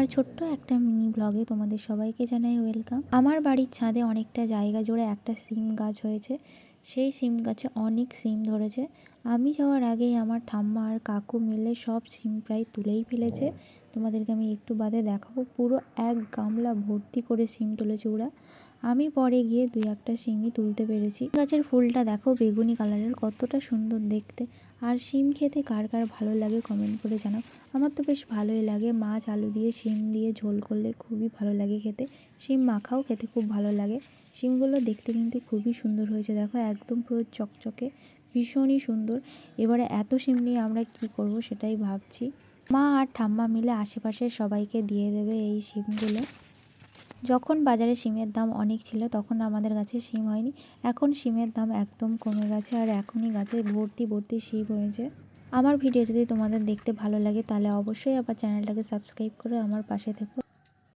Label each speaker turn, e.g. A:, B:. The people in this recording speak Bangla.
A: আমার ছোট্ট একটা মিনি ব্লগে তোমাদের সবাইকে জানাই ওয়েলকাম। আমার বাড়ির ছাদে অনেকটা জায়গা জুড়ে একটা সিম গাছ হয়েছে। সেই সিম গাছে অনেক সিম ধরেছে। আমি যাওয়ার আগেই আমার ঠাম্মা আর কাকু মিলে সব সিম প্রায় তুলেই ফেলেছে। তোমাদেরকে আমি একটু বাদে দেখাবো। পুরো এক গামলা ভর্তি করে সিম তুলেছে ওরা। আমি পরে গিয়ে দুই একটা সিমই তুলতে পেরেছি। গাছের ফুলটা দেখো বেগুনি কালারের, কতটা সুন্দর দেখতে। আর শিম খেতে কার কার ভালো লাগে কমেন্ট করে জানাও। আমার তো বেশ ভালোই লাগে। মাছ আলু দিয়ে শিম দিয়ে ঝোল করলে খুবই ভালো লাগে খেতে। শিম মাখাও খেতে খুব ভালো লাগে। শিমগুলো দেখতে কিন্তু খুবই সুন্দর হয়েছে, দেখো একদম পুরো চকচকে, ভীষণই সুন্দর। এবারে এত শিম নিয়ে আমরা কি করব সেটাই ভাবছি। মা আর ঠাম্মা মিলে আশেপাশের সবাইকে দিয়ে দেবে এই শিমগুলো। যখন বাজারে শিমের দাম অনেক ছিল তখন আমাদের গাছে শিম হয়নি। এখন শিমের দাম একদম কমে গেছে আর এখনই গাছে ভর্তি ভর্তি শিম হয়েছে। আমার ভিডিও যদি তোমাদের দেখতে ভালো লাগে তাহলে অবশ্যই আবার চ্যানেলটাকে সাবস্ক্রাইব করে আমার পাশে থেকো।